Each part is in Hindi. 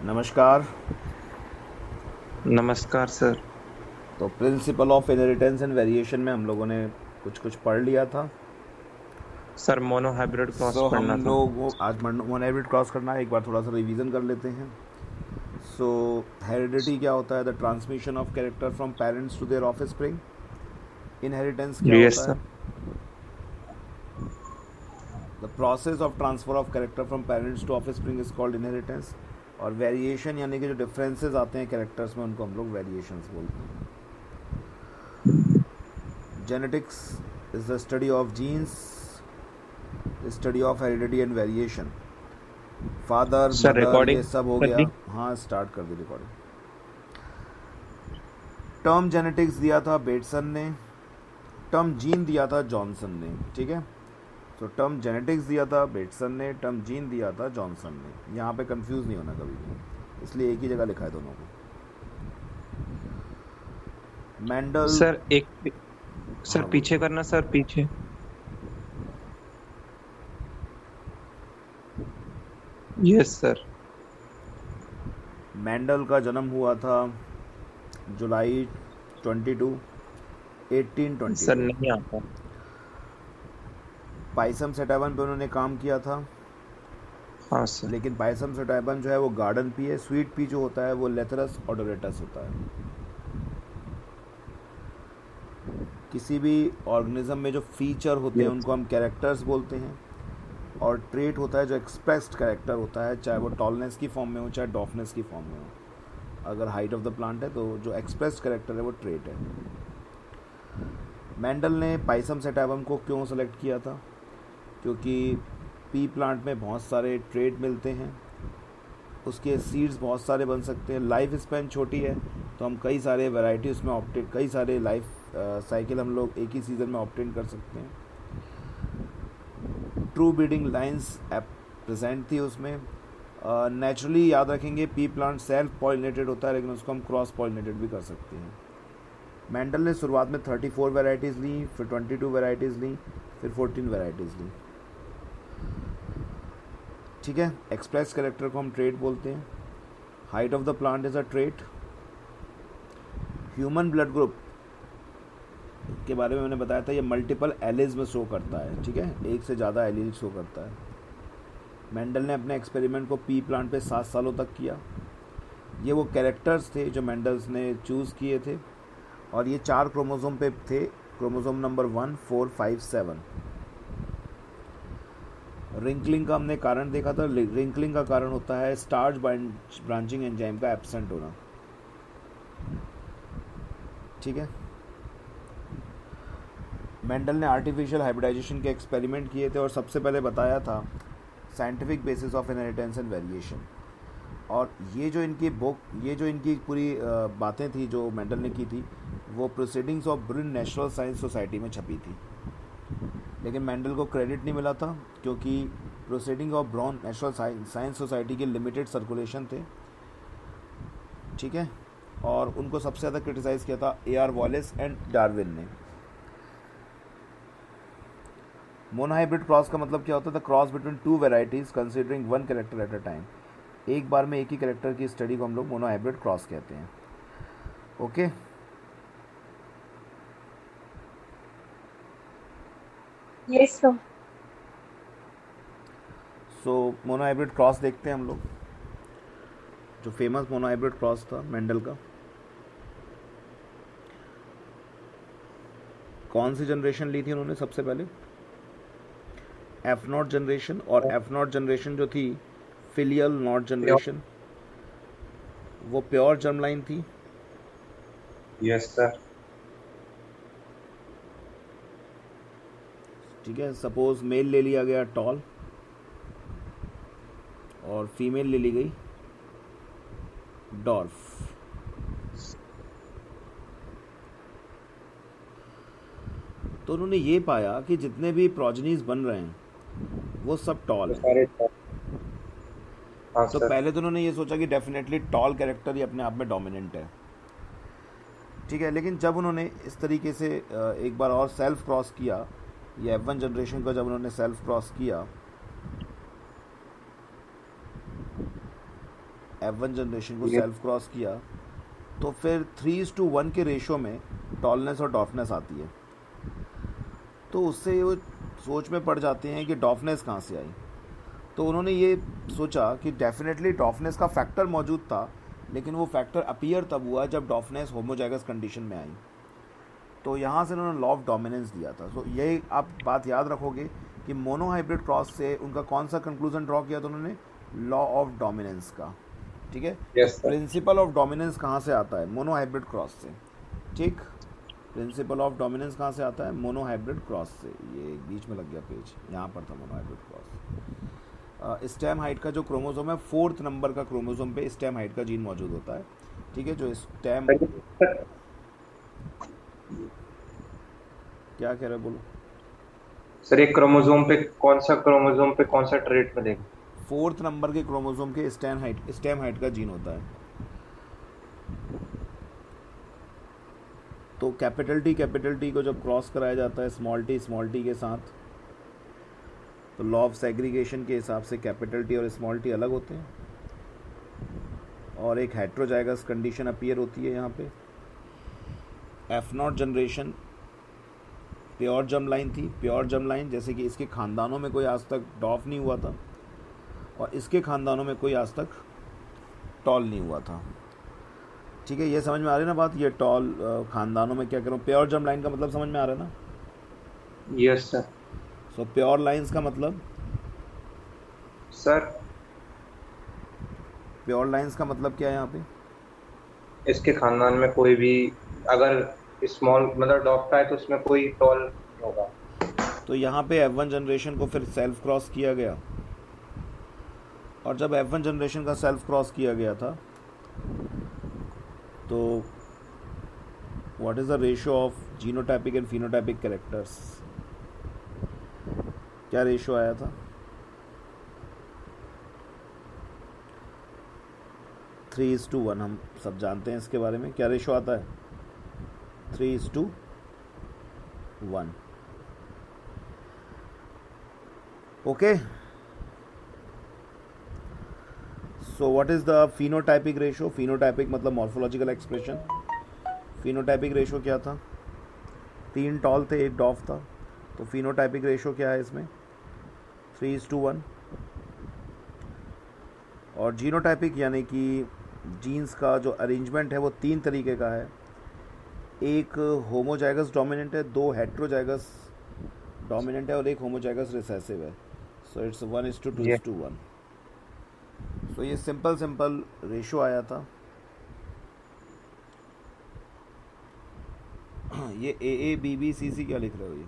नमस्कार। नमस्कार सर। तो principle of inheritance and variation में हम लोगों ने कुछ कुछ पढ़ लिया था। सर मोनो हाइब्रिड क्रॉस सो हम पढ़ना था। लोग आज मोनोहाइब्रिड क्रॉस करना है, एक बार थोड़ा सा रिवीजन कर लेते हैं। सो हेरिडिटी क्या होता है? The transmission of character from parents to their offspring. Inheritance क्या यस होता सर। है? The process of transfer of character from parents to offspring is called inheritance. और वेरिएशन यानी कि जो डिफरेंसेस आते हैं कैरेक्टर्स में, उनको हम लोग वेरिएशंस बोलते हैं। Genetics is the study of genes, study of heredity and variation. Father sir mother ये रिकॉर्डिंग सब हो कर गया। दी। हाँ, स्टार्ट कर दी रिकॉर्डिंग। टर्म जेनेटिक्स दिया था बेटसन ने, टर्म जीन दिया था जॉनसन ने। ठीक है, तो टर्म जेनेटिक्स दिया था बेटसन ने, टर्म जीन दिया था जॉनसन ने। यहाँ पे कंफ्यूज नहीं होना कभी भी, इसलिए एक ही जगह लिखा है दोनों को। मैंडल। सर सर हाँ बोलो। पीछे करना सर पीछे। Yes sir. मैंडल का जन्म हुआ था जुलाई 22, सर 1822। नहीं आता। पाइसम सेटावन पे उन्होंने काम किया था। हाँ सर। लेकिन पाइसम सेटाइबन जो है वो गार्डन पी है, स्वीट पी जो होता है वो लेथरस ओडोरेटस होता है। किसी भी ऑर्गेनिज्म में जो फीचर होते हैं यस। उनको हम कैरेक्टर्स बोलते हैं। और ट्रेट होता है जो एक्सप्रेस्ड कैरेक्टर होता है, चाहे वो टॉलनेस की फॉर्म में हो चाहे डॉफनेस की फॉर्म में हो। अगर हाइट ऑफ द प्लांट है तो जो एक्सप्रेस्ड कैरेक्टर है वो ट्रेट है। मैंडल ने पाइसम सेटाइबम को क्यों सेलेक्ट किया था? क्योंकि पी प्लांट में बहुत सारे ट्रेट मिलते हैं, उसके सीड्स बहुत सारे बन सकते हैं, लाइफ स्पैन छोटी है, तो हम कई सारे वैरायटी उसमें ऑप्टेन, कई सारे लाइफ साइकिल हम लोग एक ही सीज़न में ऑप्टेन कर सकते हैं। ट्रू ब्रीडिंग लाइंस प्रेजेंट थी उसमें। नेचुरली याद रखेंगे पी प्लांट सेल्फ पॉलिनेटेड होता है, लेकिन उसको हम क्रॉस पॉलिनेटेड भी कर सकते हैं। मैंडल ने शुरुआत में 34 वैरायटीज़ ली, फिर 22 वैरायटीज़ ली, फिर 14 वैरायटीज़ ली। ठीक है, एक्सप्रेस कैरेक्टर को हम ट्रेट बोलते हैं। Height of the plant is a trait. Human blood group के बारे में मैंने बताया था, ये मल्टीपल एलिज में शो करता है। ठीक है, एक से ज़्यादा एलील शो करता है। मेंडल ने अपने एक्सपेरिमेंट को पी प्लांट पे 7 सालों तक किया। ये वो कैरेक्टर्स थे जो मेंडल्स ने चूज़ किए थे, और ये 4 क्रोमोसोम पे थे। Chromosome number 1, 4, 5, 7। रिंकलिंग का हमने कारण देखा था। रिंकलिंग का कारण होता है स्टार्च ब्रांचिंग एंजाइम का एब्सेंट होना। ठीक है, मेंडल ने आर्टिफिशियल हाइब्रिडाइजेशन के एक्सपेरिमेंट किए थे और सबसे पहले बताया था scientific basis of inheritance and variation. और ये जो इनकी बुक, ये जो इनकी पूरी बातें थी जो मेंडल ने की थी, वो proceedings of Brin national science society में छपी थी। लेकिन मेंडल को क्रेडिट नहीं मिला था, क्योंकि proceeding of brown national science society के लिमिटेड सर्कुलेशन थे। ठीक है, और उनको सबसे ज़्यादा क्रिटिसाइज़ किया था A.R. वॉलेस एंड डार्विन ने। मोनोहाइब्रिड क्रॉस का मतलब क्या होता है? The cross between two varieties considering one character at a time. एक बार में एक ही कैरेक्टर की स्टडी को हम लोग मोनोहाइब्रिड क्रॉस कहते हैं। Okay, Yes, sir. सो मोनोहाइब्रिड क्रॉस देखते हैं हम लोग। जो फेमस मोनोहाइब्रिड क्रॉस था मेंडल का, कौन सी जनरेशन ली थी उन्होंने सबसे पहले? F not generation. और एफ नॉट जनरेशन जो थी, फिलियल नॉट जनरेशन, वो प्योर जर्म लाइन थी। Yes sir. ठीक है, सपोज मेल ले लिया गया टॉल, और फीमेल ले ली गई डॉर्फ। तो उन्होंने ये पाया कि जितने भी प्रोजनीज बन रहे हैं वो सब टॉल तो हैं। सारे। हाँ तो सर। पहले तो उन्होंने ये सोचा कि डेफिनेटली टॉल कैरेक्टर ही अपने आप में डोमिनेंट है। ठीक है, लेकिन जब उन्होंने इस तरीके से एक बार और सेल्फ क्रॉस किया, ये F1 जनरेशन का जब उन्होंने सेल्फ क्रॉस किया, F1 जनरेशन को ये सेल्फ क्रॉस किया तो फिर 3:1 के रेशो में टॉलनेस और डॉफनेस आती है। तो उससे वो सोच में पड़ जाते हैं कि डॉफनेस कहाँ से आई। तो उन्होंने ये सोचा कि डेफिनेटली डॉफनेस का फैक्टर मौजूद था, लेकिन वो फैक्टर अपीयर तब हुआ जब डॉफनेस होमोजाइगस कंडीशन में आई। तो यहाँ से उन्होंने लॉ ऑफ डोमिनेंस दिया था। तो यही आप बात याद रखोगे कि मोनोहाइब्रिड क्रॉस से उनका कौन सा कंक्लूजन ड्रॉ किया था उन्होंने, लॉ ऑफ डोमिनेंस का। ठीक है, तो yes sir. Principle of dominance कहाँ से आता है, मोनोहाइब्रिड क्रॉस से। ठीक, प्रिंसिपल ऑफ डोमिनेंस कहाँ से आता है, मोनोहाइब्रिड क्रॉस से। ये बीच में लग गया पेज, यहाँ पर था मोनोहाइब्रिड क्रॉस। स्टेम हाइट का जो क्रोमोसोम है, 4th नंबर का क्रोमोसोम पे स्टेम हाइट का जीन मौजूद होता है। ठीक है, जो स्टेम, क्या कह रहे हो, बोलो। सर एक क्रोमोसोम पे कौन सा ट्रेट मिलेगा? 4th नंबर के क्रोमोसोम के स्टेम हाइट का जीन होता है। तो कैपिटल टी को जब क्रॉस कराया जाता है स्मॉल टी के साथ, तो लॉ ऑफ सेग्रीगेशन के हिसाब से कैपिटल टी और स्मॉल टी अलग होते हैं और एक हेट्रोजाइगस कंडीशन अपीयर होती है यहाँ पे। F0 generation pure germ line थी, प्योर जर्म लाइन, जैसे कि इसके ख़ानदानों में कोई आज तक डॉफ नहीं हुआ था और इसके ख़ानदानों में कोई आज तक टॉल नहीं हुआ था। ठीक है, ये समझ में आ रही है ना बात, ये टॉल ख़ानदानों में क्या करूँ, प्योर जर्म लाइन का मतलब समझ में आ रहा है ना। Yes sir. So pure lines का मतलब, सर प्योर लाइंस का मतलब क्या है यहाँ पे, इसके खानदान में कोई भी अगर स्मॉल मतलब डॉग का है तो उसमें कोई टॉल नहीं होगा। तो यहाँ पे F1 जनरेशन को फिर सेल्फ क्रॉस किया गया और जब F1 जनरेशन का सेल्फ क्रॉस किया गया था तो what is the ratio of genotypic and phenotypic characters, क्या रेशियो आया था, 3:1। हम सब जानते हैं इसके बारे में, क्या रेशियो आता है, 3:1। Okay, so what is the phenotypic ratio, phenotypic मतलब मॉर्फोलॉजिकल एक्सप्रेशन। फिनोटाइपिक रेशियो क्या था, 3 टॉल थे 1 डॉफ था, तो फिनोटाइपिक रेशियो क्या है इसमें, 3:1। और जीनोटाइपिक यानी कि जीन्स का जो अरेंजमेंट है वो 3 तरीके का है, एक होमोजाइगस डोमिनेंट है, 2 हेट्रोजाइगस डोमिनेंट है और एक होमोजाइगस रिसेसिव है। So it's 1:2:1। सो ये सिंपल रेशियो आया था। ये AABBCC क्या लिख रहे हो ये,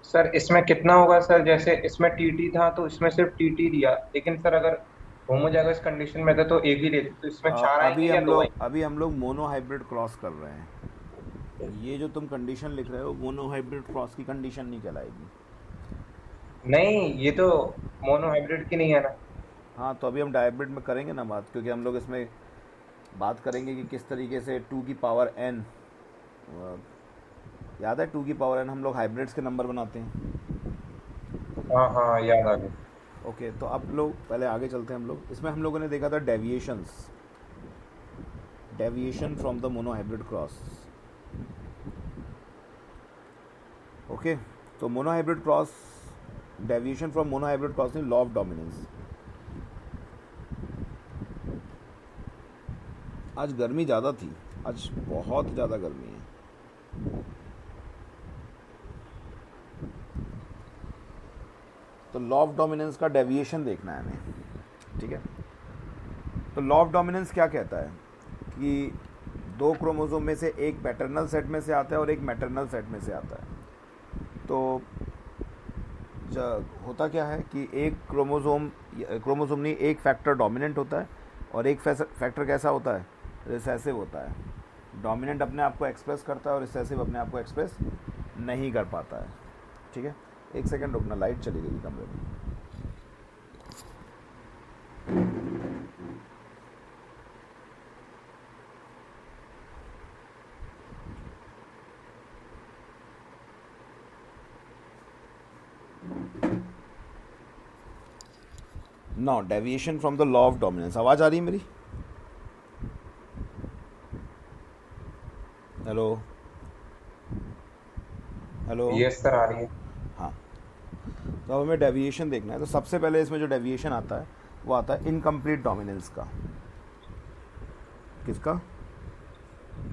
सर इसमें कितना होगा सर? जैसे इसमें टीटी था तो इसमें सिर्फ टीटी दिया, लेकिन सर अगर होमोजाइगस कंडीशन में था तो एक ही लेते, तो इसमें 4 आएंगे या 2 आएंगे? अभी हम लोग मोनोहाइब्रिड क्रॉस कर रहे हैं। ये जो तुम कंडीशन लिख रहे हो मोनोहाइब्रिड क्रॉस की कंडीशन नहीं कहलाएगी। नहीं, ये तो मोनोहाइब्रिड की नहीं है ना। हाँ, तो अभी हम डायब्रिड में करेंगे ना बात, क्योंकि हम लोग इसमें बात करेंगे कि किस तरीके से 2 की पावर n, याद है 2 की पावर n हम लोग हाइब्रिड्स के नंबर बनाते हैं। हाँ हाँ, याद आ गया। ओके, तो अब लोग पहले आगे चलते हैं। हम लोग इसमें हम लोगों ने देखा था deviation from the monohybrid cross. Okay, तो monohybrid cross, deviation from monohybrid cross नहीं, लॉ ऑफ डोमिनेंस। आज गर्मी ज़्यादा थी, आज बहुत ज़्यादा गर्मी है। तो लॉ ऑफ डोमिनेंस का डेविएशन देखना है हमें। ठीक है, तो लॉ ऑफ डोमिनेंस क्या कहता है कि 2 क्रोमोसोम में से एक पैटर्नल सेट में से आता है और एक मैटरनल सेट में से आता है। तो होता क्या है कि एक क्रोमोसोम नहीं, एक फैक्टर डोमिनेंट होता है और एक फैक्टर कैसा होता है, रिसेसिव होता है। डोमिनेंट अपने आप को एक्सप्रेस करता है और रिसेसिव अपने आप को एक्सप्रेस नहीं कर पाता है। ठीक है, एक सेकंड रुकना, लाइट चली गई कमरे में। No deviation from the law of dominance. आवाज़ आ रही है मेरी? Hello hello. यस सर, आ रही है। हाँ, तो अब हमें डेविएशन देखना है। तो सबसे पहले इसमें जो डेविएशन आता है वो आता है इनकम्प्लीट डोमिनेंस का। किसका?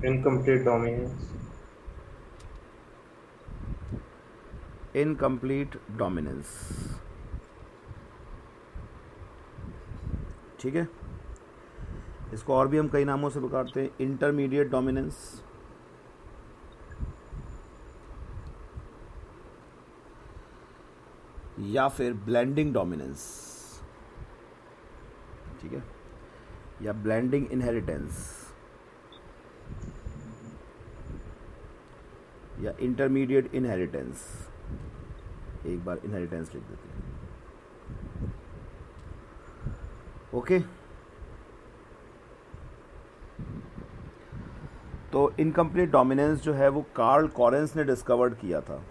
Incomplete dominance. इनकम्प्लीट डोमिनेंस, ठीक है। इसको और भी हम कई नामों से पुकारते हैं। इंटरमीडिएट डोमिनेंस, या फिर ब्लेंडिंग डोमिनेंस, ठीक है, या ब्लेंडिंग इनहेरिटेंस, या इंटरमीडिएट इनहेरिटेंस। एक बार इनहेरिटेंस लिख देते हैं। ओके, तो इनकम्प्लीट डोमिनेंस जो है वो कार्ल कॉरेंस ने डिस्कवर्ड किया था।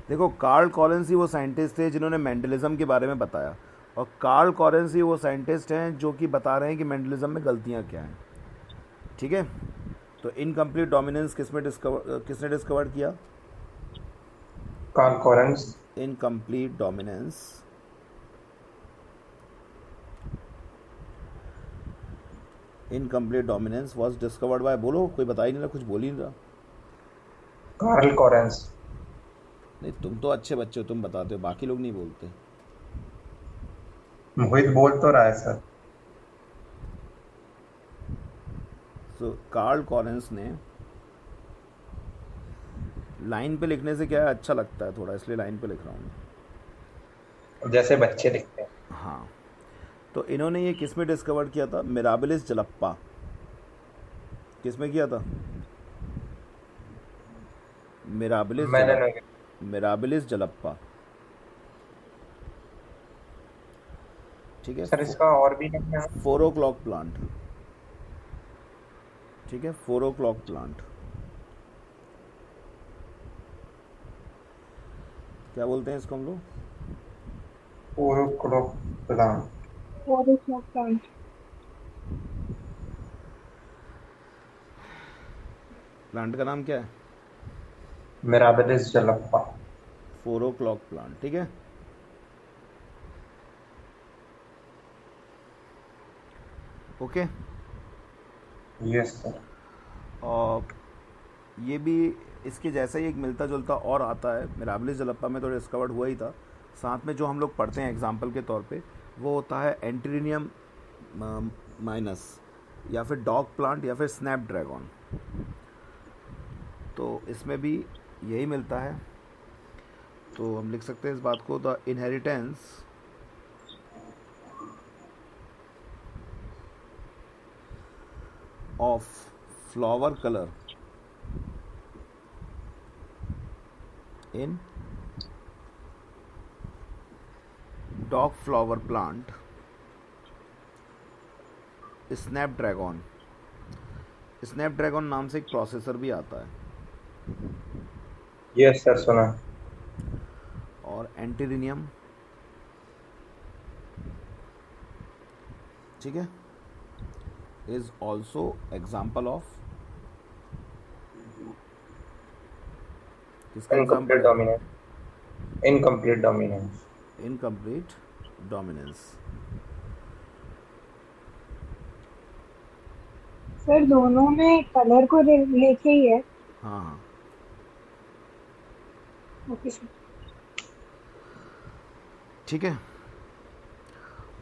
देखो, कार्ल कॉरेंस ही वो साइंटिस्ट थे जिन्होंने मेंडलिज्म के बारे में बताया, और कार्ल कॉरेंस ही वो साइंटिस्ट हैं जो कि बता रहे हैं कि मेंडलिज्म में गलतियां क्या हैं, ठीक है। तो इनकम्प्लीट डोमिनेंस किसने डिस्कवर किया? Karl Correns. Incomplete dominance was discovered by, बोलो, कोई बता ही नहीं रहा, कुछ बोल ही नहीं रहा। Karl Correns. नहीं, तुम तो अच्छे बच्चे हो, तुम बताते हो, बाकी लोग नहीं बोलते। मोहित बोल तो रहा है सर। तो कार्ल कॉरेंस ने, लाइन पे लिखने से क्या है, अच्छा लगता है थोड़ा, इसलिए लाइन पे लिख रहा हूँ, जैसे बच्चे लिखते हैं। हाँ। तो इन्होंने ये किस में डिस्कवर किया था? मिराबिलिस जलप्पा। किस में किया था? मिराबिलिस जलप्पा, ठीक है। सर इसका और भी नाम है? 4 o'clock प्लांट, ठीक है, 4 o'clock प्लांट। क्या बोलते हैं इसको हम लोग? 4 o'clock plant. 4 o'clock plant. Plant का नाम क्या है? मिराबिलिस जलप्पा। 4 o'clock प्लांट, ठीक है। ओके। Yes sir. और ये भी इसके जैसा ही एक मिलता जुलता और आता है। मिराबिलिस जलप्पा में तो डिस्कवर्ड हुआ ही था, साथ में जो हम लोग पढ़ते हैं एग्जाम्पल के तौर पे, वो होता है एंटीरिनियम माइनस, या फिर डॉग प्लांट, या फिर स्नैप ड्रैगन। तो इसमें भी यही मिलता है। तो हम लिख सकते हैं इस बात को, the inheritance of flower colour in dog flower plant Snapdragon. Snapdragon नाम से एक प्रोसेसर भी आता है, यस सर, सुना। और एंटीरिनियम, ठीक है, इज ऑल्सो एग्जाम्पल ऑफ किसका incomplete example? Dominance. Incomplete dominance. Incomplete dominance. Sir दोनों में कलर को लेके ही है। हाँ हाँ, ओके सर। ठीक है।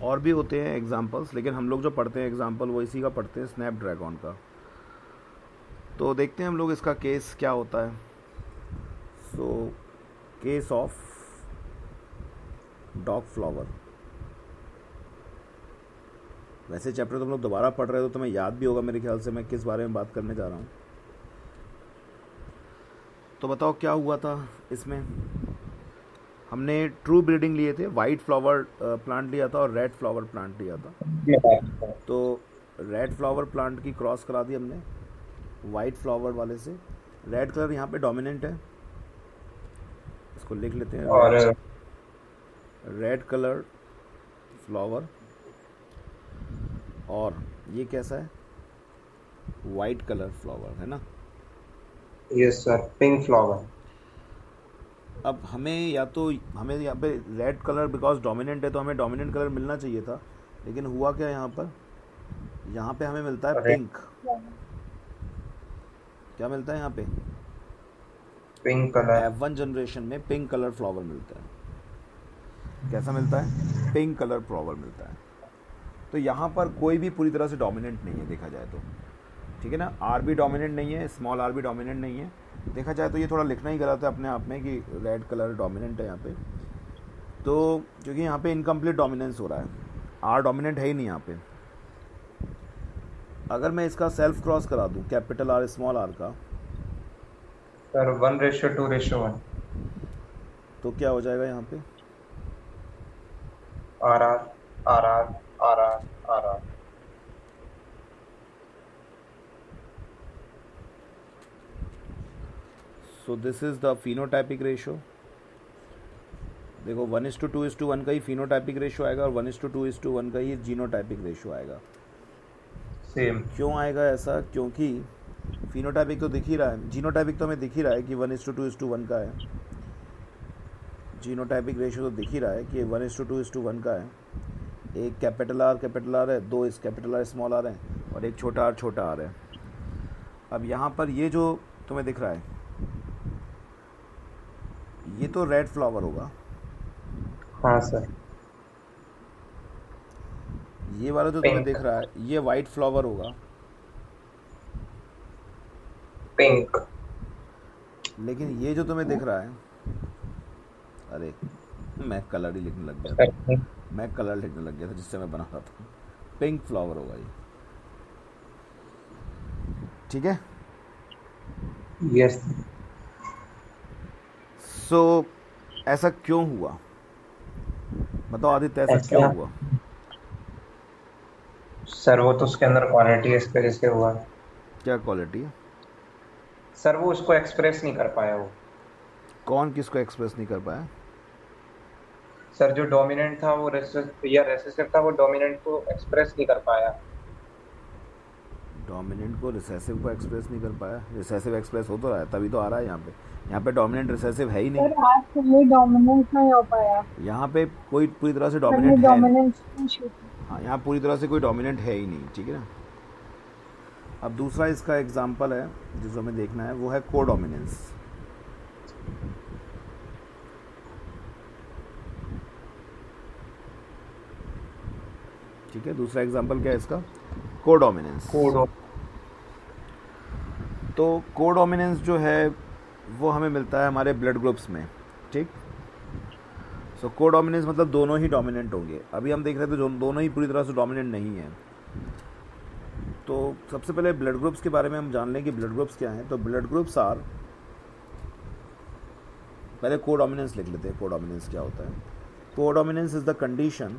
और भी होते हैं एग्जाम्पल्स, लेकिन हम लोग जो पढ़ते हैं एग्जाम्पल वो इसी का पढ़ते हैं, स्नैपड्रैगन का। तो देखते हैं हम लोग इसका केस क्या होता है। So case of dog flower. वैसे चैप्टर तुम लोग दोबारा पढ़ रहे हो तो तुम्हें याद भी होगा मेरे ख्याल से मैं किस बारे में बात करने जा रहा हूँ। तो बताओ क्या हुआ था इसमें। हमने ट्रू ब्रीडिंग लिए थे, वाइट फ्लावर प्लांट लिया था और रेड फ्लावर प्लांट लिया था। तो रेड फ्लावर प्लांट की क्रॉस करा दी हमने वाइट फ्लावर वाले से। रेड कलर यहाँ पे डोमिनेंट है, इसको लिख लेते हैं। और रेड कलर फ्लावर और ये कैसा है, वाइट कलर फ्लावर है ना। Yes sir, pink flower. अब हमें हमें यहाँ पे रेड कलर बिकॉज डोमिनेंट है तो हमें डोमिनेंट कलर मिलना चाहिए था, लेकिन हुआ क्या यहाँ पे हमें मिलता है रेड, पिंक। क्या मिलता है यहाँ पे, पिंक कलर। F1 जनरेशन में पिंक कलर फ्लावर मिलता है। कैसा मिलता है, पिंक कलर फ्लावर मिलता है। तो यहाँ पर कोई भी पूरी तरह से डोमिनेंट नहीं है देखा जाए तो, ठीक है ना। आर भी डोमिनेंट नहीं है, स्मॉल आर भी डोमिनेंट नहीं है। देखा जाए तो ये थोड़ा लिखना ही गलत है अपने आप में कि रेड कलर डोमिनेंट है यहाँ पे, तो क्योंकि यहाँ पे इनकम्प्लीट डोमिनेंस हो रहा है, आर डोमिनेंट है ही नहीं यहाँ पे। अगर मैं इसका सेल्फ क्रॉस करा दूँ कैपिटल आर स्मॉल आर का, सर 1:2:1। तो क्या हो जाएगा यहाँ पे, R R R R R R R R. So this is the phenotypic ratio. देखो 1:2:1 का ही फिनोटाइपिक रेशो आएगा और 1:2:1 का ही जीनोटाइपिक रेशो आएगा। सेम। क्यों आएगा ऐसा, क्योंकि फिनोटाइपिक तो दिख ही रहा है, जीनोटाइपिक तो हमें दिख ही रहा है कि 1:2:1 का है। जीनोटाइपिक रेशो तो दिख ही रहा है कि 1:2:1 का है। एक कैपिटल आर है, दो इस कैपिटल आर स्मॉल आर है और एक छोटा आर है। अब यहाँ पर ये जो तुम्हें दिख रहा है ये तो रेड फ्लावर होगा। हाँ सर। ये वाला जो तुम्हें पिंक। दिख रहा है ये वाइट फ्लावर होगा। पिंक। लेकिन ये जो तुम्हें दिख रहा है, अरे मैं कलर ही लिखने लग गया था, मैं कलर लिखने लग गया था जिससे मैं बना रहा था। पिंक फ्लावर होगा ये, ठीक है। यस। सो ऐसा क्यों हुआ, बताओ आदित्य, ऐसा क्यों हुआ। सर वो तो उसके अंदर क्वालिटी है, इस वजह से हुआ। क्या क्वालिटी है सर वो उसको एक्सप्रेस नहीं कर पाया वो। कौन किसको एक्सप्रेस नहीं कर पाया, सर जो डोमिनेंट था वो रेसेसिव था, वो डोमिनेंट को एक्सप्रेस नहीं कर पाया। डोमिनेंट को रिसेसिव को एक्सप्रेस नहीं कर पाया। रिसेसिव एक्सप्रेस हो तो रहा है, तभी तो आ रहा है यहाँ पे डोमिनेंट रिसेसिव है ही नहीं। सर आज के लिए डोमिनेंस नहीं हो पाया, यहाँ पे कोई पूरी तरह से सर ये डोमिनेंट है नहीं। डोमिनेंस। हाँ, यहाँ पूरी तरह से कोई डोमिनेंट है ही नहीं, ठीक है ना। अब दूसरा इसका एग्जांपल है जिसको हमें देखना है, वो है कोडोमिनेंस। ठीक है, दूसरा एग्जांपल क्या है इसका, कोडोमिनेंस। तो कोडोमिनेंस जो है वो हमें मिलता है हमारे ब्लड ग्रुप्स में, ठीक। सो कोडोमिनेंस मतलब दोनों ही डोमिनेंट होंगे। अभी हम देख रहे थे दोनों ही पूरी तरह से डोमिनेंट नहीं है। तो सबसे पहले ब्लड ग्रुप्स के बारे में हम जान लें कि ब्लड ग्रुप्स क्या हैं। तो ब्लड ग्रुप्स आर, पहले कोडोमिनेंस लिख लेते हैं। कोडोमिनेंस क्या होता है, codominance is the condition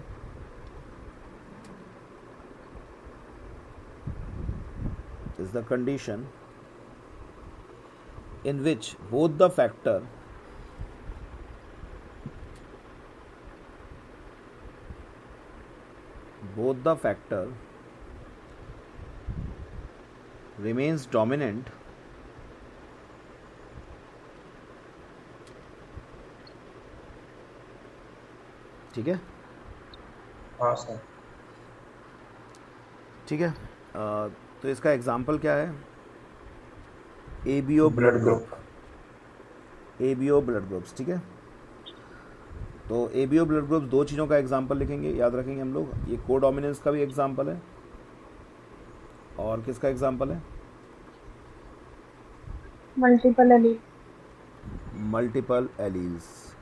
in which both the factor remains dominant ठीक है। हाँ सर। ठीक है, तो इसका एग्जाम्पल क्या है, ABO blood group, ABO blood groups, ठीक है। तो ABO ब्लड ग्रुप्स दो चीज़ों का एग्जाम्पल लिखेंगे, याद रखेंगे हम लोग। ये कोडोमिनेंस का भी एग्जाम्पल है और किसका एग्जाम्पल है, मल्टीपल एलील्स,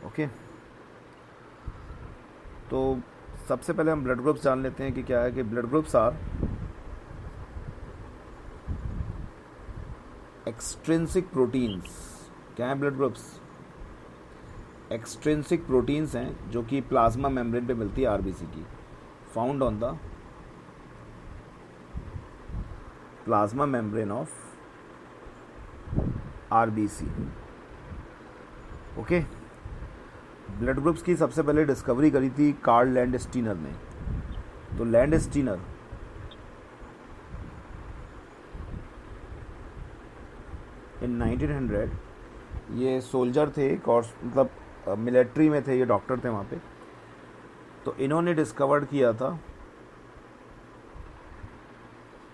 ओके। तो सबसे पहले हम ब्लड ग्रुप्स जान लेते हैं कि क्या है, कि blood groups are extrinsic proteins. क्या है ब्लड ग्रुप्स, एक्सट्रिंसिक प्रोटीन्स हैं जो कि प्लाज्मा मेम्ब्रेन पे मिलती है आरबीसी की, found on the plasma membrane of RBC, okay. Blood groups की सबसे पहले डिस्कवरी करी थी कार्ल लैंडस्टीनर ने तो लैंडस्टीनर इन 1900, ये सोल्जर थे एक, और मतलब मिलिट्री में थे, ये डॉक्टर थे वहाँ पे। तो इन्होंने डिस्कवर्ड किया था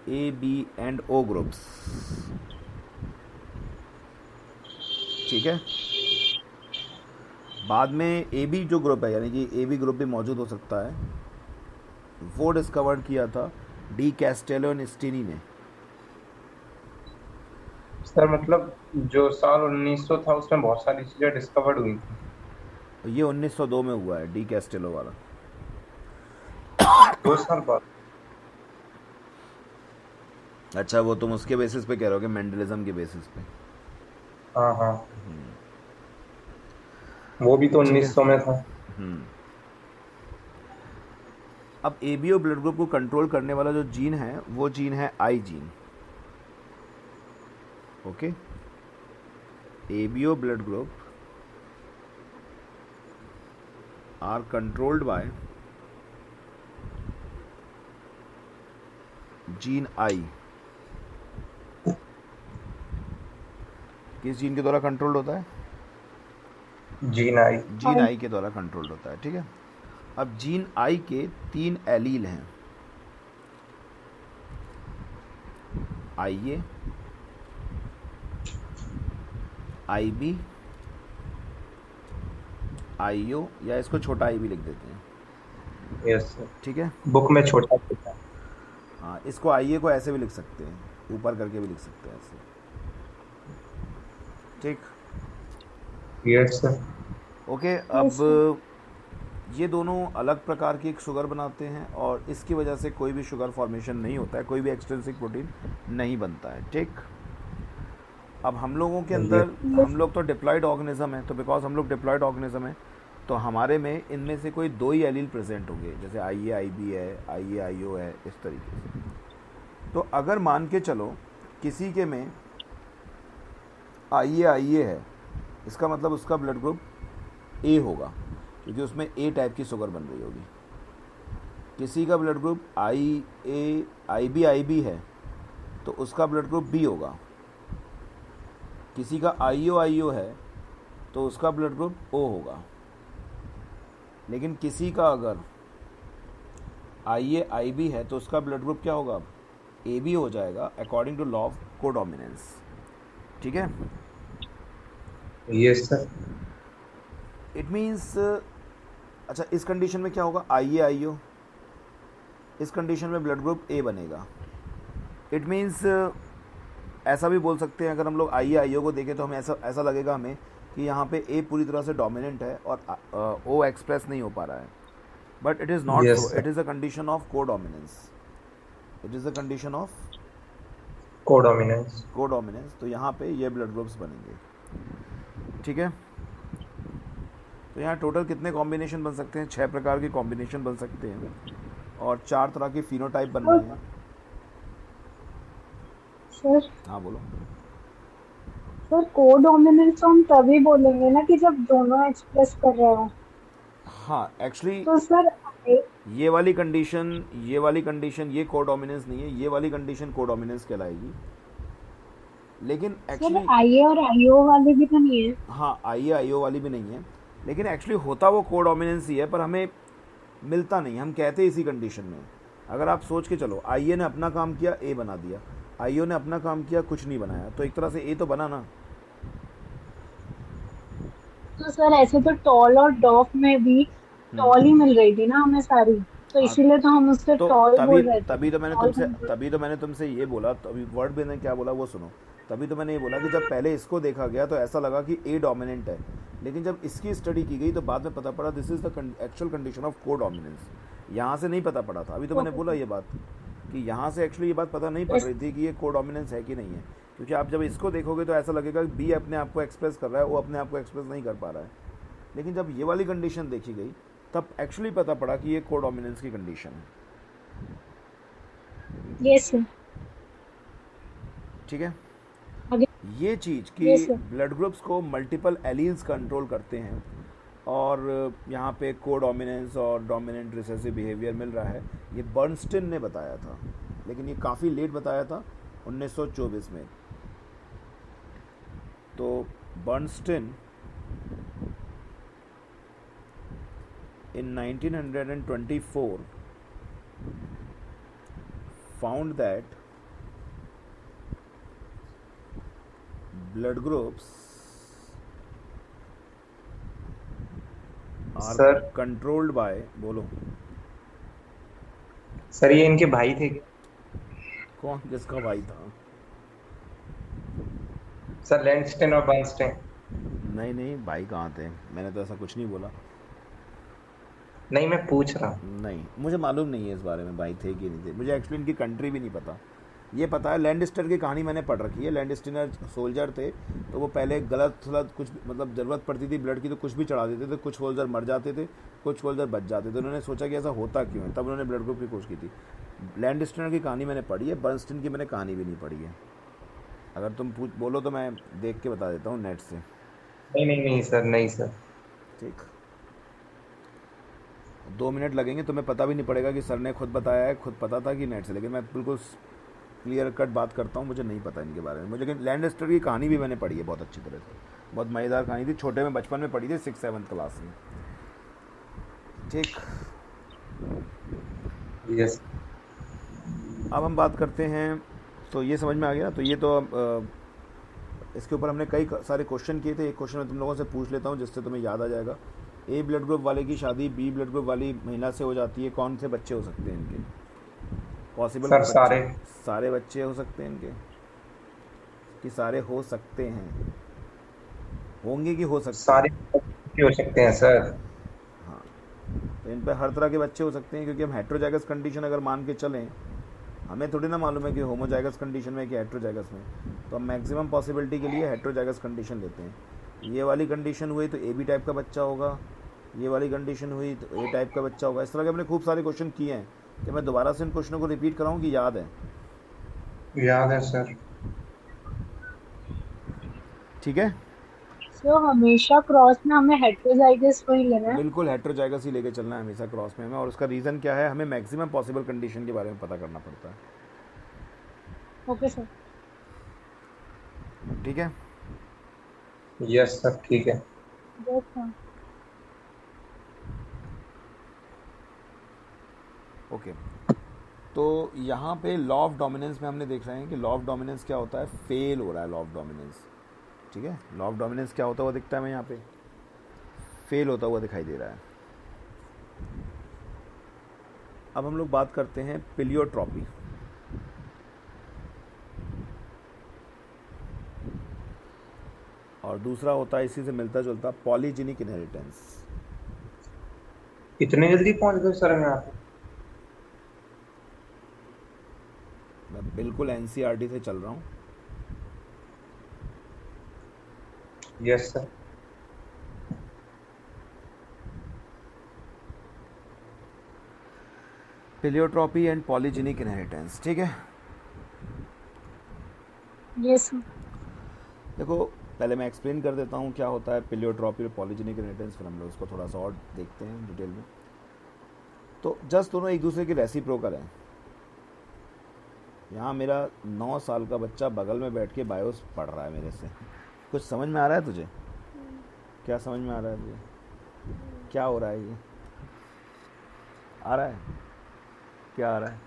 A B and O groups, ठीक है। बाद में ए बी जो ग्रुप है, यानी कि ए बी ग्रुप भी मौजूद हो सकता है, वो डिस्कवर्ड किया था डी कैस्टेलो एंड स्टीनी ने। सर मतलब जो साल 1900 था उसमें बहुत सारी चीजें डिस्कवर्ड हुई थी। ये 1902 में हुआ है डी कैस्टेलो वाला, 2 साल बाद। अच्छा, वो तुम उसके बेसिस पे कह रहे हो कि मेंडलिज्म के बेसिस पे? हाँ हाँ, वो भी तो 1900 में था। अब एबीओ ब्लड ग्रुप को कंट्रोल करने वाला जो जीन है, वो जीन है I gene, okay. ABO blood group are controlled by gene I. किस जीन के द्वारा कंट्रोल्ड होता है? Gene I. जीन आई के द्वारा कंट्रोल्ड होता है, ठीक है। अब जीन आई के 3 एलील हैं, आई ए, आई बी, आई ओ, या इसको छोटा आई भी लिख देते हैं, यस सर, ठीक है। बुक में छोटा लिखा है। हाँ, इसको आई ए को ऐसे भी लिख सकते हैं, ऊपर करके भी लिख सकते हैं ऐसे, ठीक। Yes sir. ओके, अब ये दोनों अलग प्रकार की एक शुगर बनाते हैं, और इसकी वजह से कोई भी शुगर फॉर्मेशन नहीं होता है, कोई भी एक्सट्रिंसिक प्रोटीन नहीं बनता है, ठीक। अब हम लोगों के अंदर, हम लोग तो डिप्लॉयड ऑर्गेनिज्म है, तो बिकॉज हम लोग डिप्लॉयड ऑर्गेनिज्म है, तो हमारे में इनमें से कोई 2 ही एलील प्रेजेंट होंगे, जैसे आई ए आई बी है, आई ए आई ओ है, इस तरीके से। तो अगर मान के चलो किसी के में आई ए है, इसका मतलब उसका ब्लड ग्रुप ए होगा, क्योंकि उसमें ए टाइप की शुगर बन रही होगी। किसी का blood group I A I B है, तो उसका ब्लड ग्रुप बी होगा। किसी का आई ओ है, तो उसका ब्लड ग्रुप ओ होगा। लेकिन किसी का अगर आई बी है, तो उसका ब्लड ग्रुप क्या होगा? अब ए बी हो जाएगा, according to law of codominance, ठीक है। Yes sir. इट मीन्स, अच्छा, इस कंडीशन में क्या होगा? आई ओ, इस कंडीशन में ब्लड ग्रुप ए बनेगा। इट मीन्स ऐसा भी बोल सकते हैं, अगर हम लोग आई ओ को देखें तो हमें ऐसा लगेगा हमें कि यहाँ पे ए पूरी तरह से डोमिनेंट है और ओ एक्सप्रेस नहीं हो पा रहा है, but it is not so. It is a condition of codominance, it is a condition of codominance. तो यहाँ पे ये ब्लड ग्रुप्स बनेंगे, ठीक है। तो यहाँ टोटल कितने कॉम्बिनेशन बन सकते हैं? 6 प्रकार के कॉम्बिनेशन बन सकते हैं, और 4 तरह के फिनोटाइप बन रहे हैं। सर, हाँ बोलो। सर कोडोमिनेंस हम तभी बोलेंगे ना कि जब दोनों एक्सप्रेस कर रहे हो। हाँ, एक्चुअली तो सर ये वाली कंडीशन ये कोडोमिनेंस नहीं है, ये वाली कंडीशन कोडोमिनेंस कहलाएगी। लेकिन एक्चुअली आई और आईओ वाली भी तो नहीं है। हाँ, आई ओ वाली भी नहीं है, लेकिन एक्चुअली होता वो कोडोमिनेंस ही है, पर हमें मिलता नहीं, हम कहते इसी कंडीशन में। अगर आप सोच के चलो, आई ए ने अपना काम किया, ए बना दिया, आई ओ ने अपना काम किया, कुछ नहीं बनाया, तो एक तरह से ए तो बना ना। तो सर ऐसे तो टॉल और डॉफ में भी टॉल ही मिल रही थी ना हमें सारी, तो इसीलिए तो हम उससे तो टॉल बोल रहे थे। तभी तो मैंने तुमसे ये बोला, तभी वर्ड मैंने क्या बोला वो सुनो। तभी तो मैंने ये बोला कि जब पहले इसको देखा गया तो ऐसा लगा कि ए डोमिनेंट है, लेकिन जब इसकी स्टडी की गई तो बाद में पता पड़ा this is the actual condition of codominance. यहाँ से नहीं पता पड़ा था, अभी तो मैंने बोला ये बात कि यहाँ से एक्चुअली ये बात पता नहीं पड़ रही थी कि ये कोडोमिनेंस है कि नहीं है, क्योंकि आप जब इसको देखोगे तो ऐसा लगेगा कि बी अपने आप को एक्सप्रेस कर रहा है, वो अपने आप को एक्सप्रेस नहीं कर पा रहा है। लेकिन जब ये वाली कंडीशन देखी गई तब एक्चुअली पता पड़ा कि ये कोडोमिनेंस की कंडीशन है। Yes sir. ठीक है, आगे। ये चीज़ कि Yes, sir. ब्लड ग्रुप्स को मल्टीपल एलील्स कंट्रोल करते हैं, और यहाँ पे कोडोमिनेंस और डोमिनेंट रिसेसिव बिहेवियर मिल रहा है। ये बर्नस्टीन ने बताया था, लेकिन ये काफ़ी लेट बताया था, 1924 में। तो Bernstein in 1924 found that blood groups are sir controlled by, बोलो सर ये इनके भाई थे क्या? कौन, किसका भाई था? सर लैंडस्टेन और बर्नस्टेन। नहीं नहीं, भाई कहाँ थे, मैंने तो ऐसा कुछ नहीं बोला। नहीं मैं पूछ रहा हूँ। नहीं, मुझे मालूम नहीं है इस बारे में भाई थे कि नहीं थे। मुझे एक्चुअली इनकी कंट्री भी नहीं पता। ये पता है लैंडस्टर की कहानी मैंने पढ़ रखी है। लैंडस्टर सोल्जर थे, तो वो पहले गलत सलत कुछ, मतलब ज़रूरत पड़ती थी ब्लड की तो कुछ भी चढ़ा देते थे। कुछ सोल्जर मर जाते थे, कुछ सोल्जर बच जाते थे। उन्होंने सोचा कि ऐसा होता क्यों है, तब उन्होंने ब्लड ग्रुप की खोज की थी। लैंडस्टर की कहानी मैंने पढ़ी है, बर्नस्टीन की मैंने कहानी भी नहीं पढ़ी है। अगर तुम बोलो तो मैं देख के बता देता हूँ नेट से। नहीं नहीं नहीं सर, नहीं सर। ठीक, 2 मिनट लगेंगे, तुम्हें पता भी नहीं पड़ेगा कि सर ने खुद बताया है, खुद पता था कि नेट से। लेकिन मैं बिल्कुल क्लियर कट बात करता हूँ, मुझे नहीं पता इनके बारे में। मुझे लेकिन लैंडस्टर की कहानी भी मैंने पढ़ी है बहुत अच्छी तरह से, बहुत मज़ेदार कहानी थी। छोटे में, बचपन में पढ़ी थी, 6-7 क्लास में। ठीक, यस। अब हम बात करते हैं, तो ये समझ में आ गया ना। तो ये तो इसके ऊपर हमने कई सारे क्वेश्चन किए थे। एक क्वेश्चन मैं तुम लोगों से पूछ लेता हूँ जिससे तुम्हें याद आ जाएगा। ए ब्लड ग्रुप वाले की शादी बी ब्लड ग्रुप वाली महिला से हो जाती है, कौन से बच्चे हो सकते हैं इनके? पॉसिबल सर सारे बच्चे हो सकते हैं इनके, कि सारे हो सकते हैं, होंगे कि हो सकते सारे हो सकते हैं सर। हाँ, तो इन पर हर तरह के बच्चे हो सकते हैं, क्योंकि हम हेट्रोजाइगस कंडीशन अगर मान के चलें, हमें थोड़ी ना मालूम है कि होमोजाइगस कंडीशन में कि हेट्रोजाइगस में। तो हम मैक्सिमम पॉसिबिलिटी के लिए हेट्रोजाइगस कंडीशन लेते हैं। ये वाली कंडीशन हुई तो ए बी टाइप का बच्चा होगा, ये वाली कंडीशन हुई तो ए टाइप का बच्चा होगा। इस तरह के हमने खूब सारे क्वेश्चन किए हैं। कि मैं दोबारा से इन क्वेश्चनों को रिपीट कराऊं कि याद है? याद है सर। ठीक है, सो हमेशा क्रॉस में हमें हेटेरोजाइगस को ही लेना है। बिल्कुल हेट्रोजाइगस ही लेके चलना है हमेशा क्रॉस में हमें। और उसका रीज़न क्या है, हमें मैक्सिमम पॉसिबल कंडीशन के बारे में पता करना पड़ता है। Okay sir. ठीक है, यस सर, ठीक है। Yes sir. ओके। तो यहाँ पे लॉ ऑफ डोमिनेंस में हमने देख रहे हैं कि लॉ ऑफ डोमिनेंस क्या होता है, फेल हो रहा है लॉ ऑफ डोमिनेंस। ठीक है, लॉ ऑफ डोमिनेंस क्या होता हुआ दिखता है हमें यहाँ पे, फेल होता हुआ दिखाई दे रहा है। अब हम लोग बात करते हैं पिलियोट्रॉपी। और दूसरा होता है इसी से मिलता जुलता, पॉलीजेनिक इनहेरिटेंस। इतने जल्दी पहुंच गए सर हम यहाँ पे? मैं बिल्कुल एनसीईआरटी से चल रहा हूँ। Yes sir. Pleiotropy and polygenic inheritance, ठीक है। Yes sir. देखो, पहले मैं एक्सप्लेन कर देता हूँ क्या होता है पिलियोट्रॉपी और पॉलीजेनिक इनहेरिटेंस, फिर हम लोग उसको थोड़ा सा और देखते हैं डिटेल में। तो जस्ट दोनों एक दूसरे के रेसिप्रोकल हैं। यहाँ मेरा 9 साल का बच्चा बगल में बैठ के बायोस पढ़ रहा है मेरे से। कुछ समझ में आ रहा है तुझे? क्या समझ में आ रहा है तुझे? क्या हो रहा है ये? आ रहा है? क्या आ रहा है?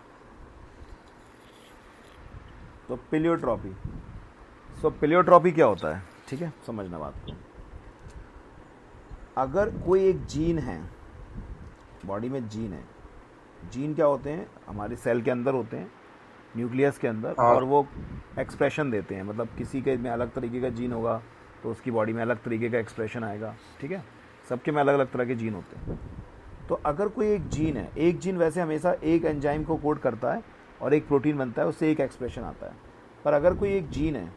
तो पिलियोट्रॉपी। सो पिलियोट्रॉपी क्या होता है, ठीक है, समझना बात को। अगर कोई एक जीन है, बॉडी में जीन है, जीन क्या होते हैं, हमारे सेल के अंदर होते हैं, न्यूक्लियस के अंदर, और वो एक्सप्रेशन देते हैं। मतलब किसी के में अलग तरीके का जीन होगा तो उसकी बॉडी में अलग तरीके का एक्सप्रेशन आएगा, ठीक है। सबके में अलग अलग तरह के जीन होते हैं। तो अगर कोई एक जीन है, एक जीन वैसे हमेशा एक एंजाइम को कोड करता है और एक प्रोटीन बनता है, उससे एक एक्सप्रेशन आता है। पर अगर कोई एक जीन है,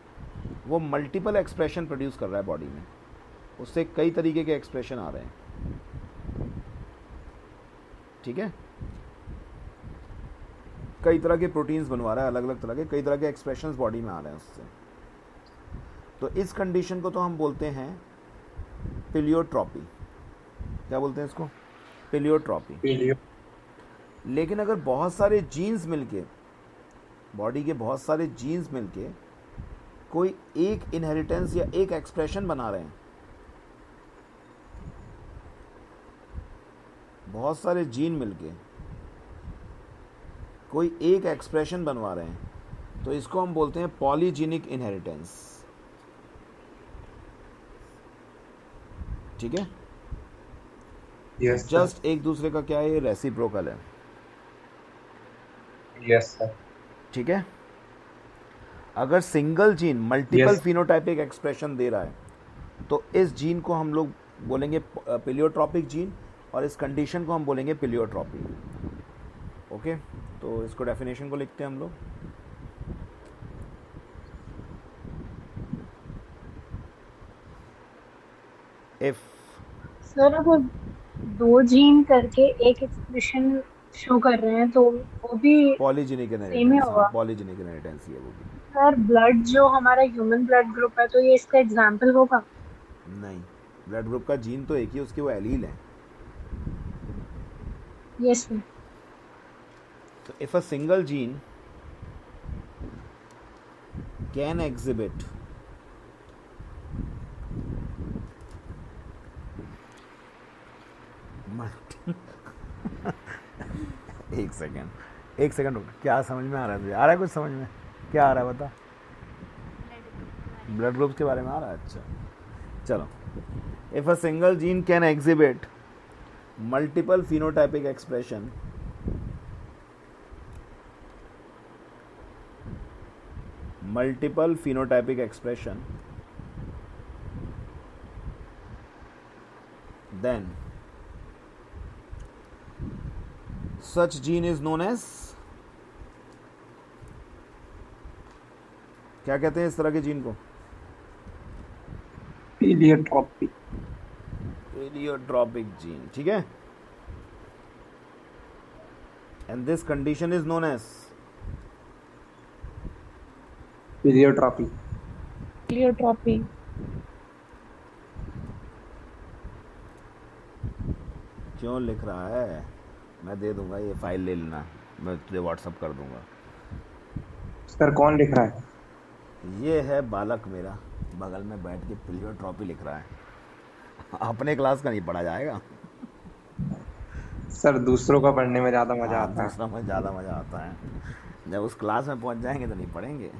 वो मल्टीपल एक्सप्रेशन प्रोड्यूस कर रहा है बॉडी में, उससे कई तरीके के एक्सप्रेशन आ रहे हैं, ठीक है, कई तरह के प्रोटीन्स बनवा रहा है, अलग अलग तरह के, कई तरह के एक्सप्रेशंस बॉडी में आ रहे हैं उससे। तो इस कंडीशन को तो हम बोलते हैं पिलियोट्रॉपी। क्या बोलते हैं इसको, प्लीयोट्रॉपी। लेकिन अगर बहुत सारे जीन्स मिलके, बॉडी के बहुत सारे जीन्स मिलके कोई एक इनहेरिटेंस या एक एक्सप्रेशन बना रहे हैं, बहुत सारे जीन मिलके कोई एक एक्सप्रेशन बनवा रहे हैं, तो इसको हम बोलते हैं पॉलीजीनिक इनहेरिटेंस। ठीक है, यस जस्ट एक दूसरे का क्या है, ये रेसिप्रोकल है। Yes sir. ठीक है, अगर single gene multiple Yes. Phenotypic expression दे रहा है तो इस जीन को हम लोग बोलेंगे प्लीयोट्रॉपिक जीन, और इस कंडीशन को हम बोलेंगे प्लीयोट्रॉपी। ओके, तो इसको डेफिनेशन को लिखते हैं हम लोग। इफ सर अगर दो जीन करके एक एक्सप्रेशन शो कर रहे हैं तो वो भी पॉलीजेनिक सेम ही इनहेरिटेंस, होगा। हाँ पॉलीजेनिक इनहेरिटेंस ही है वो भी। सर ब्लड जो हमारा ह्यूमन ब्लड ग्रुप है तो ये इसका एग्जाम्पल होगा? नहीं, ब्लड ग्रुप का जीन तो एक ही, उसके वो एलील है। Yes sir. तो if a single gene can exhibit एक सेकंड रुक, क्या समझ में आ रहा है तुझे? आ रहा है कुछ समझ में? क्या आ रहा है बता। ब्लड ग्रुप्स के बारे में आ रहा है? अच्छा चलो, if a single gene can exhibit multiple phenotypic expression, then such gene is known as, क्या कहते हैं इस तरह के जीन को? प्लीयोट्रॉपी। प्लीयोट्रॉपिक जीन। ठीक है, and this condition is known as प्लीयोट्रॉपी। प्लीयोट्रॉपी। क्यों लिख रहा है? मैं दे दूंगा, ये फाइल ले लेना, मैं तुझे व्हाट्सअप कर दूंगा। सर कौन लिख रहा है? ये है बालक मेरा, बगल में बैठ के प्लीयोट्रॉपी लिख रहा है। अपने क्लास का नहीं पढ़ा जाएगा। सर दूसरों का पढ़ने में ज्यादा मजा हाँ, आता है। दूसरा में ज़्यादा मज़ा आता है, जब उस क्लास में पहुंच जाएंगे तो नहीं पढ़ेंगे।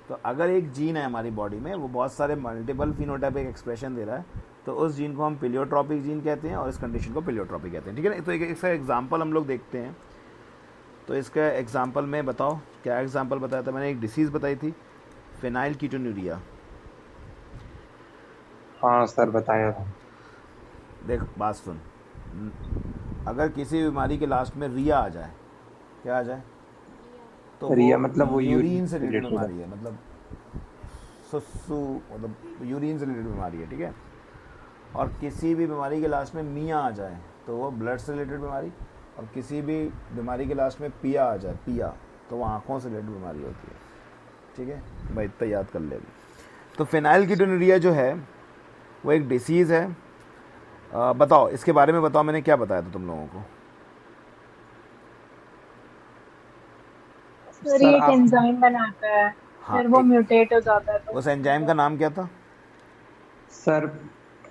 तो अगर एक जीन है हमारी बॉडी में, वो बहुत सारे मल्टीपल फिनोटाइपिक एक्सप्रेशन दे रहा है, तो उस जीन को हम प्लीयोट्रॉपिक जीन कहते हैं और इस कंडीशन को प्लीयोट्रॉपी कहते हैं। ठीक है ना? तो एक इसका एग्जांपल हम लोग देखते हैं। तो इसका एग्जांपल में बताओ, क्या एग्जांपल बताया था मैंने? एक डिसीज़ बताई थी, फिनाइल कीटोन्यूरिया। हाँ सर बताया था। देख बात सुन, अगर किसी बीमारी के लास्ट में रिया आ जाए, क्या आ जाए? तो रिया मतलब वो यूरिन से रिलेटेड related बीमारी है, मतलब सुसु, मतलब यूरिन से रिलेटेड बीमारी है। ठीक है, और किसी भी बीमारी के लास्ट में मियाँ आ जाए तो वो ब्लड से रिलेटेड बीमारी, और किसी भी बीमारी के लास्ट में पिया आ जाए, पिया, तो वो आँखों से रिलेटेड बीमारी होती है। ठीक है भाई, इतना याद कर ले। तो फिनाइल कीटोन्यूरिया जो है वो एक डिसीज़ है। बताओ इसके बारे में, बताओ मैंने क्या बताया था तुम लोगों को? सर ये एक एंजाइम बनाता है, हाँ, फिर वो म्यूटेट हो जाता है। तो उस एंजाइम का नाम क्या था? सर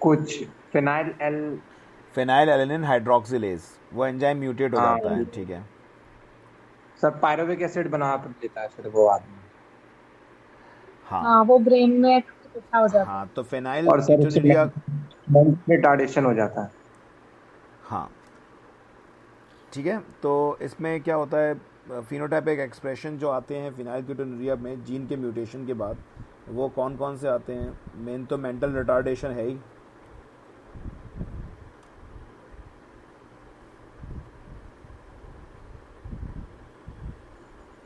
कुछ फिनाइल एलेनिन हाइड्रोक्सिलेज। वो एंजाइम म्यूटेट हो हाँ, जाता है। ठीक है, सर पायरुविक एसिड बना देता है फिर वो आदमी। हाँ हाँ वो ब्रेन में इकट्ठा हो जाता है। हाँ, तो फिनाइल और सर कीटोन्यूरिया, रिटार्डेशन हो जाता है। हाँ ठीक है। तो इसमें क्या होता है, फिनोटाइपिक एक्सप्रेशन जो आते हैं फिनाइल कीटोन्यूरिया में जीन के म्यूटेशन के बाद, वो कौन कौन से आते हैं? मेन तो मेंटल रिटार्डेशन है ही,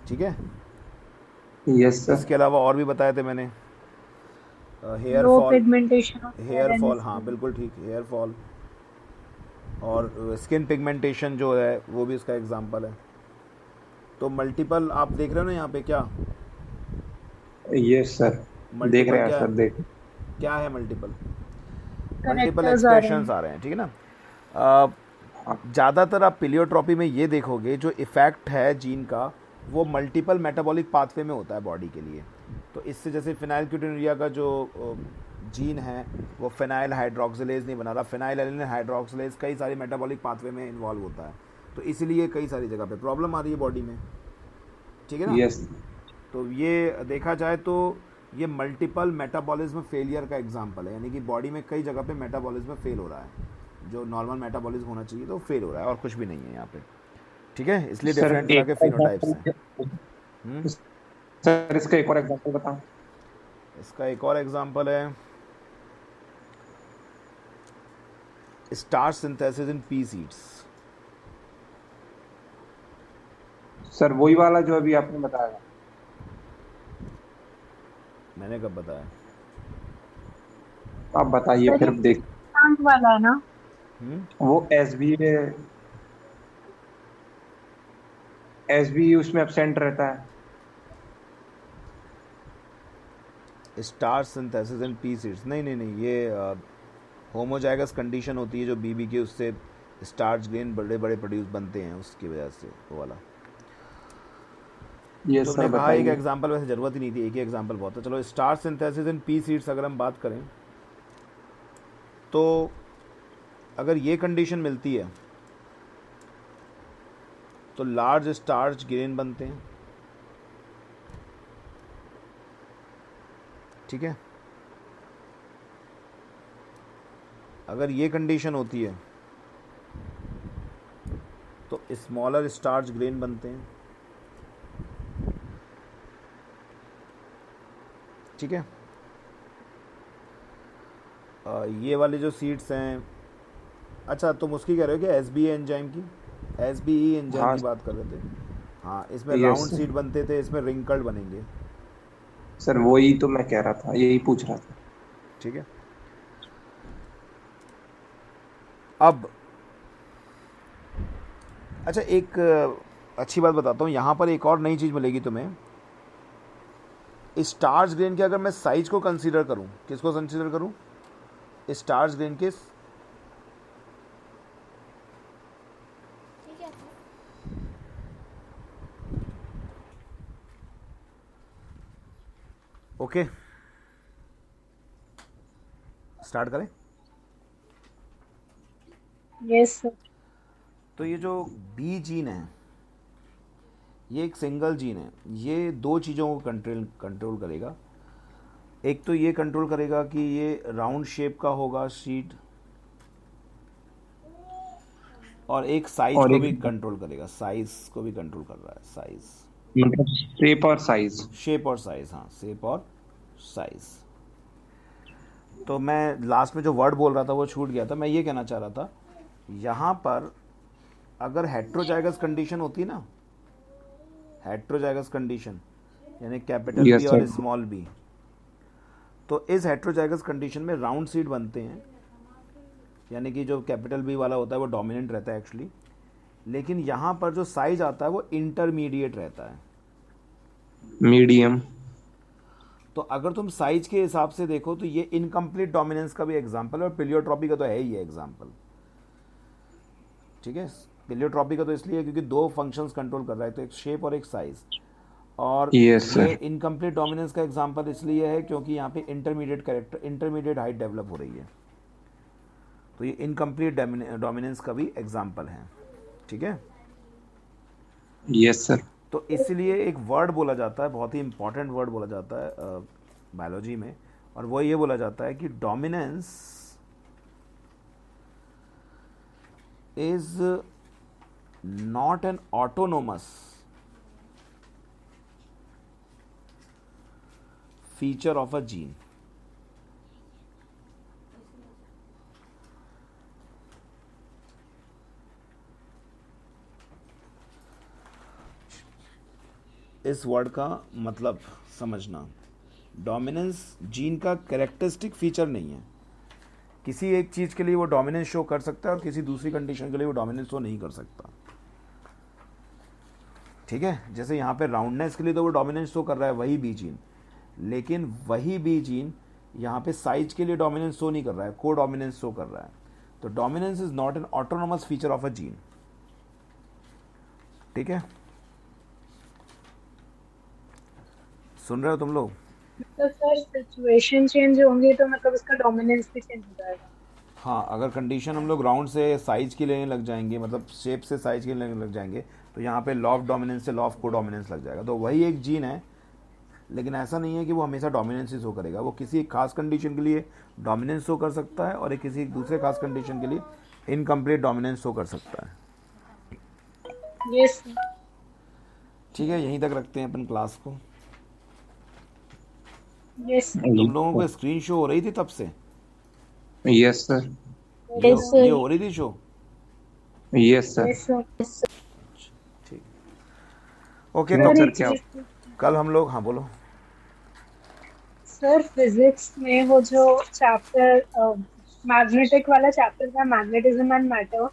ठीक है। Yes sir. इसके अलावा और भी बताए थे मैंने, हेयर लो फॉल, पिगमेंटेशन, हेयर फॉल, हाँ बिल्कुल ठीक, हेयर फॉल, और स्किन पिगमेंटेशन जो है वो भी इसका एग्जांपल है। तो मल्टीपल आप देख रहे हो ना यहाँ पे, क्या यस सर देख मल्टीपल रहे हैं क्या सर, देख क्या है मल्टीपल? मल्टीपल करेक्टर्स आ रहे एक्सप्रेशंस हैं। आ रहे हैं, ठीक है ना। ज़्यादातर आप पिलियोट्रॉपी में ये देखोगे जो इफ़ेक्ट है जीन का वो मल्टीपल मेटाबॉलिक पाथवे में होता है बॉडी के लिए। तो इससे जैसे फिनाइलकीटोनुरिया का जो जीन है वो फिनाइल हाइड्रोक्सिलेज नहीं बना रहा, फिनाइल एलिनिन हाइड्रोक्सिलेज कई सारी मेटाबॉलिक पाथवे में इन्वॉल्व होता है, तो इसीलिए कई सारी जगह पे प्रॉब्लम आ रही है बॉडी में, ठीक है ना। यस तो ये देखा जाए तो ये मल्टीपल मेटाबॉलिज्म फेलियर का एग्जांपल है, यानी कि बॉडी में कई जगह पे मेटाबॉलिज्म फेल हो रहा है, जो नॉर्मल मेटाबॉलिज्म होना चाहिए तो फेल हो रहा है, और कुछ भी नहीं है यहाँ पे, ठीक है। इसलिए सर, डिफरेंट तरह के एक और फिनोटाइप्स हैं। एग्जांपल सर, इसका एक और एग्जांपल बताओ। इसका एक और एग्जांपल है starch synthesis in P seeds. Sir वही वाला जो अभी आपने बताया। मैंने कब बताया? आप बताइए सर फिर ये देख। प्लांट वाला है ना? वो एस बी उसमें एब्सेंट रहता है। Starch synthesis in P seeds, नहीं नहीं नहीं, ये होमोजाइगस कंडीशन होती है जो बीबी की, उससे स्टार्च ग्रेन बड़े बड़े प्रोड्यूस बनते हैं, उसकी वजह से वो वाला। ये तुमने सर कहा एक बताइए। एग्जांपल, वैसे ज़रूरत ही नहीं थी, एक ही एग्जांपल बहुत है। चलो starch synthesis in P seeds अगर हम बात करें तो अगर ये कंडीशन मिलती है तो लार्ज स्टार्च ग्रेन बनते हैं, ठीक है। अगर ये कंडीशन होती है तो स्मॉलर स्टार्च ग्रेन बनते हैं, ठीक है। ये वाले जो सीड्स हैं, अच्छा तुम उसकी कह रहे हो कि एस बी एंजाइम की, एस बी ई एंजाइम हाँ की बात कर रहे थे। हाँ, इसमें यस राउंड सीड बनते थे, इसमें रिंकल्ड बनेंगे, सर, वही तो मैं कह रहा था, यही पूछ रहा था। ठीक है। अब अच्छा एक अच्छी बात बताता हूँ, यहाँ पर एक और नई चीज़ मिलेगी तुम्हें। स्टार्च ग्रेन के अगर मैं साइज को कंसीडर करूँ, किसको कंसीडर करूँ? स्टार्च ग्रेन के ओके, स्टार्ट करें। Yes sir. तो ये जो बी जीन है ये एक सिंगल जीन है, ये दो चीज़ों को कंट्रोल करेगा। एक तो ये कंट्रोल करेगा कि ये राउंड शेप का होगा सीड, और एक साइज और को एक भी कंट्रोल करेगा, साइज को भी कंट्रोल कर रहा है, साइज, मतलब शेप और साइज। शेप और साइज, हाँ शेप और साइज। तो मैं लास्ट में जो वर्ड बोल रहा था वो छूट गया था, मैं ये कहना चाह रहा था यहाँ पर अगर हेट्रोजाइगस कंडीशन होती ना, हेट्रोजाइगस कंडीशन यानी कैपिटल यस बी और सर। स्मॉल बी, तो इस हेट्रोजाइगस कंडीशन में राउंड सीड बनते हैं, यानी कि जो कैपिटल बी वाला होता है वो डोमिनेंट रहता है एक्चुअली, लेकिन यहाँ पर जो साइज आता है वो इंटरमीडिएट रहता है, मीडियम। तो अगर तुम साइज के हिसाब से देखो तो ये इनकम्प्लीट डोमिनेंस का भी एग्जाम्पल है, और पिलियोट्रॉपी का तो है ही है एग्जाम्पल, ठीक है। पिलियोट्रॉपी का तो इसलिए है क्योंकि दो फंक्शंस कंट्रोल कर रहा है, तो एक शेप और एक साइज, और यस ये सर। इनकम्प्लीट डोमिनेंस का एग्जाम्पल इसलिए है क्योंकि यहाँ पे intermediate character, intermediate height develop हो रही है, तो ये इनकम्प्लीट डोमिनेंस का भी एग्जाम्पल है, ठीक है। Yes sir. तो इसलिए एक वर्ड बोला जाता है, बहुत ही इंपॉर्टेंट वर्ड बोला जाता है बायोलॉजी में, और वो ये बोला जाता है कि dominance is not an autonomous feature of a gene. इस वर्ड का मतलब समझना, डोमिनेंस जीन का कैरेक्टरिस्टिक फीचर नहीं है, किसी एक चीज़ के लिए वो डोमिनेंस शो कर सकता है और किसी दूसरी कंडीशन के लिए वो डोमिनेंस शो नहीं कर सकता, ठीक है। जैसे यहाँ पे राउंडनेस के लिए तो वो डोमिनेंस शो कर रहा है वही बी जीन, लेकिन वही बी जीन यहाँ पे साइज के लिए डोमिनेंस शो नहीं कर रहा है, को डोमिनेंस शो कर रहा है। तो dominance is not an autonomous feature of a gene. ठीक है, सुन रहे हो तुम लोग? तो सर सिचुएशन चेंज होंगी तो मतलब उसका डोमिनेंस भी चेंज हो जाएगा। हाँ, अगर कंडीशन हम लोग राउंड से साइज की लेने लग जाएंगे, मतलब शेप से साइज की लेने लग जाएंगे, तो यहाँ पे लॉ ऑफ डोमिनेंस से लॉ ऑफ को डोमिनेंस लग जाएगा। तो वही एक जीन है, लेकिन ऐसा नहीं है कि वो हमेशा डोमिनेंस ही शो करेगा। वो किसी एक खास कंडीशन के लिए डोमिनेंस शो कर सकता है और एक किसी दूसरे खास कंडीशन के लिए इनकम्प्लीट डोमिनेंस शो कर सकता है। यस ठीक है, यहीं तक रखते हैं अपन क्लास को। यस तुम लोगों को स्क्रीन शो हो रही थी तब से? Yes sir. ये हो रही थी show? Yes sir. Yes sir. ठीक, ओके। नहीं तो सर, क्या कल हम लोग, हाँ बोलो। सर फिजिक्स में वो जो चैप्टर मैग्नेटिक वाला चैप्टर था, मैग्नेटिज्म एंड मैटर,